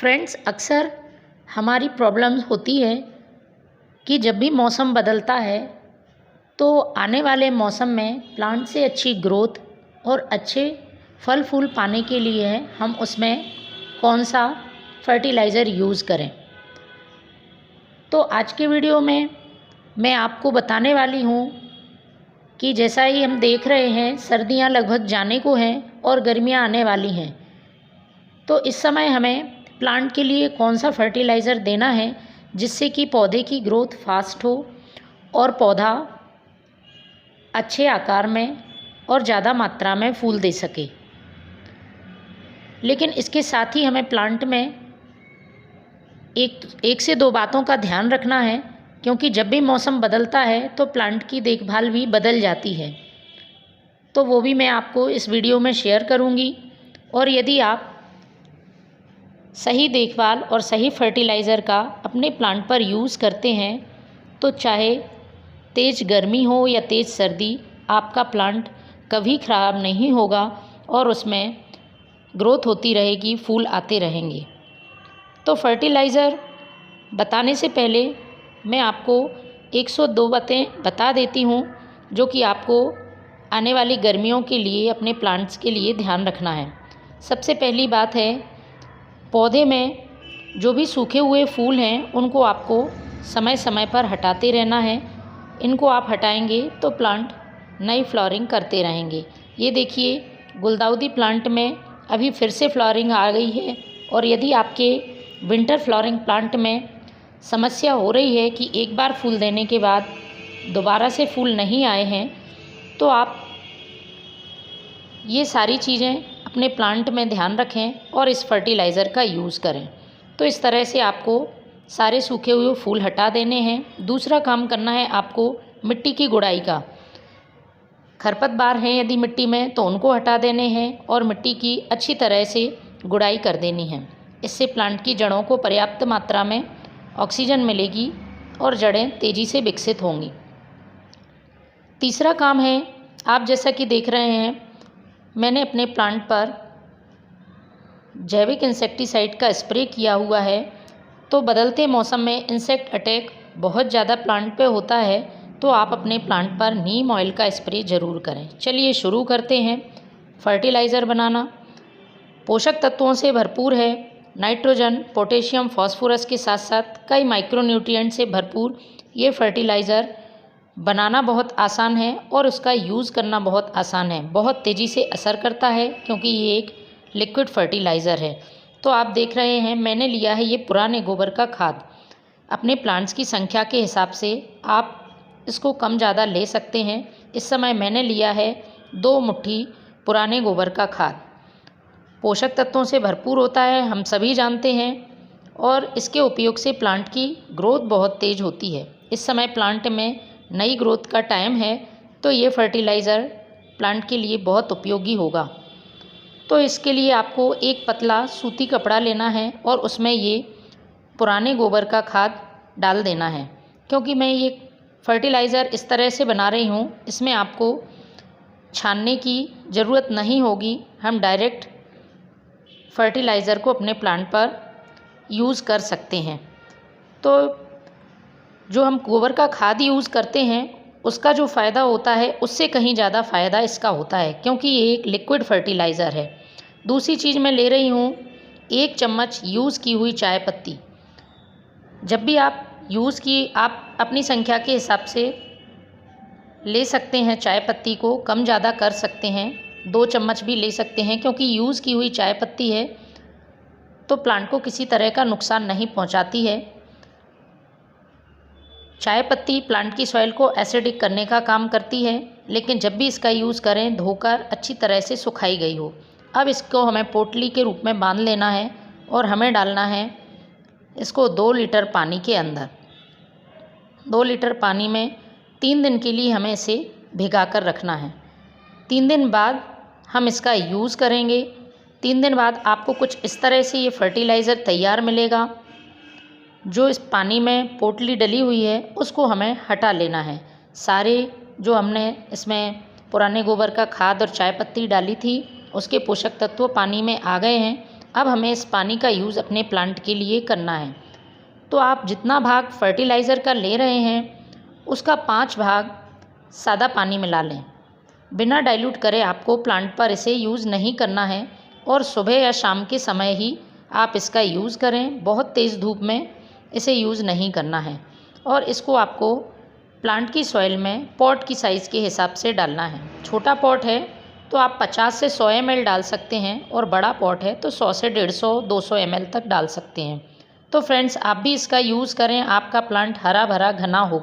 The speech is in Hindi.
फ्रेंड्स, अक्सर हमारी प्रॉब्लम्स होती है कि जब भी मौसम बदलता है तो आने वाले मौसम में प्लांट से अच्छी ग्रोथ और अच्छे फल फूल पाने के लिए हम उसमें कौन सा फर्टिलाइज़र यूज़ करें। तो आज के वीडियो में मैं आपको बताने वाली हूँ कि जैसा ही हम देख रहे हैं सर्दियाँ लगभग जाने को हैं और गर्मियाँ आने वाली हैं, तो इस समय हमें प्लांट के लिए कौन सा फर्टिलाइज़र देना है जिससे कि पौधे की ग्रोथ फास्ट हो और पौधा अच्छे आकार में और ज़्यादा मात्रा में फूल दे सके। लेकिन इसके साथ ही हमें प्लांट में एक से दो बातों का ध्यान रखना है, क्योंकि जब भी मौसम बदलता है तो प्लांट की देखभाल भी बदल जाती है। तो वो भी मैं आपको इस वीडियो में शेयर करूँगी। और यदि आप सही देखभाल और सही फर्टिलाइज़र का अपने प्लांट पर यूज़ करते हैं तो चाहे तेज़ गर्मी हो या तेज़ सर्दी, आपका प्लांट कभी ख़राब नहीं होगा और उसमें ग्रोथ होती रहेगी, फूल आते रहेंगे। तो फर्टिलाइज़र बताने से पहले मैं आपको 102 बातें बता देती हूँ जो कि आपको आने वाली गर्मियों के लिए अपने प्लांट्स के लिए ध्यान रखना है। सबसे पहली बात है, पौधे में जो भी सूखे हुए फूल हैं उनको आपको समय समय पर हटाते रहना है। इनको आप हटाएंगे तो प्लांट नई फ्लावरिंग करते रहेंगे। ये देखिए, गुलदाउदी प्लांट में अभी फिर से फ्लावरिंग आ गई है। और यदि आपके विंटर फ्लावरिंग प्लांट में समस्या हो रही है कि एक बार फूल देने के बाद दोबारा से फूल नहीं आए हैं, तो आप ये सारी चीज़ें अपने प्लांट में ध्यान रखें और इस फर्टिलाइज़र का यूज़ करें। तो इस तरह से आपको सारे सूखे हुए फूल हटा देने हैं। दूसरा काम करना है आपको मिट्टी की गुड़ाई का। खरपतवार हैं यदि मिट्टी में तो उनको हटा देने हैं और मिट्टी की अच्छी तरह से गुड़ाई कर देनी है। इससे प्लांट की जड़ों को पर्याप्त मात्रा में ऑक्सीजन मिलेगी और जड़ें तेज़ी से विकसित होंगी। तीसरा काम है, आप जैसा कि देख रहे हैं मैंने अपने प्लांट पर जैविक इंसेक्टिसाइड का स्प्रे किया हुआ है। तो बदलते मौसम में इंसेक्ट अटैक बहुत ज़्यादा प्लांट पे होता है, तो आप अपने प्लांट पर नीम ऑयल का स्प्रे ज़रूर करें। चलिए शुरू करते हैं फर्टिलाइज़र बनाना। पोषक तत्वों से भरपूर है। नाइट्रोजन, पोटेशियम, फास्फोरस के साथ साथ कई माइक्रोन्यूट्रिएंट से भरपूर ये फर्टिलाइज़र बनाना बहुत आसान है और उसका यूज़ करना बहुत आसान है। बहुत तेज़ी से असर करता है क्योंकि ये एक लिक्विड फर्टिलाइज़र है। तो आप देख रहे हैं मैंने लिया है ये पुराने गोबर का खाद। अपने प्लांट्स की संख्या के हिसाब से आप इसको कम ज़्यादा ले सकते हैं। इस समय मैंने लिया है 2 मुट्ठी पुराने गोबर का खाद। पोषक तत्वों से भरपूर होता है, हम सभी जानते हैं, और इसके उपयोग से प्लांट की ग्रोथ बहुत तेज़ होती है। इस समय प्लांट में नई ग्रोथ का टाइम है, तो ये फर्टिलाइज़र प्लांट के लिए बहुत उपयोगी होगा। तो इसके लिए आपको एक पतला सूती कपड़ा लेना है और उसमें ये पुराने गोबर का खाद डाल देना है। क्योंकि मैं ये फर्टिलाइज़र इस तरह से बना रही हूँ, इसमें आपको छानने की ज़रूरत नहीं होगी। हम डायरेक्ट फर्टिलाइज़र को अपने प्लांट पर यूज़ कर सकते हैं। तो जो हम गोबर का खाद यूज़ करते हैं उसका जो फ़ायदा होता है उससे कहीं ज़्यादा फ़ायदा इसका होता है, क्योंकि ये एक लिक्विड फर्टिलाइज़र है। दूसरी चीज़ मैं ले रही हूँ 1 चम्मच यूज़ की हुई चाय पत्ती। जब भी आप आप अपनी संख्या के हिसाब से ले सकते हैं, चाय पत्ती को कम ज़्यादा कर सकते हैं, 2 चम्मच भी ले सकते हैं, क्योंकि यूज़ की हुई चाय पत्ती है तो प्लांट को किसी तरह का नुकसान नहीं पहुंचाती है। चाय पत्ती प्लांट की सॉइल को एसिडिक करने का काम करती है, लेकिन जब भी इसका यूज़ करें धोकर अच्छी तरह से सुखाई गई हो। अब इसको हमें पोटली के रूप में बांध लेना है और हमें डालना है इसको 2 लीटर पानी के अंदर। 2 लीटर पानी में 3 दिन के लिए हमें इसे भिगा कर रखना है। 3 दिन बाद हम इसका यूज़ करेंगे। 3 दिन बाद आपको कुछ इस तरह से ये फर्टिलाइज़र तैयार मिलेगा। जो इस पानी में पोटली डली हुई है उसको हमें हटा लेना है। सारे जो हमने इसमें पुराने गोबर का खाद और चाय पत्ती डाली थी उसके पोषक तत्व पानी में आ गए हैं। अब हमें इस पानी का यूज़ अपने प्लांट के लिए करना है। तो आप जितना भाग फर्टिलाइज़र का ले रहे हैं उसका 5 भाग सादा पानी मिला लें। बिना डाइल्यूट करे आपको प्लांट पर इसे यूज़ नहीं करना है और सुबह या शाम के समय ही आप इसका यूज़ करें। बहुत तेज़ धूप में इसे यूज़ नहीं करना है और इसको आपको प्लांट की सॉइल में पॉट की साइज़ के हिसाब से डालना है। छोटा पॉट है तो आप 50 से 100 ml डाल सकते हैं और बड़ा पॉट है तो 100 से 150 200 ml तक डाल सकते हैं। तो फ्रेंड्स, आप भी इसका यूज़ करें, आपका प्लांट हरा भरा घना होगा।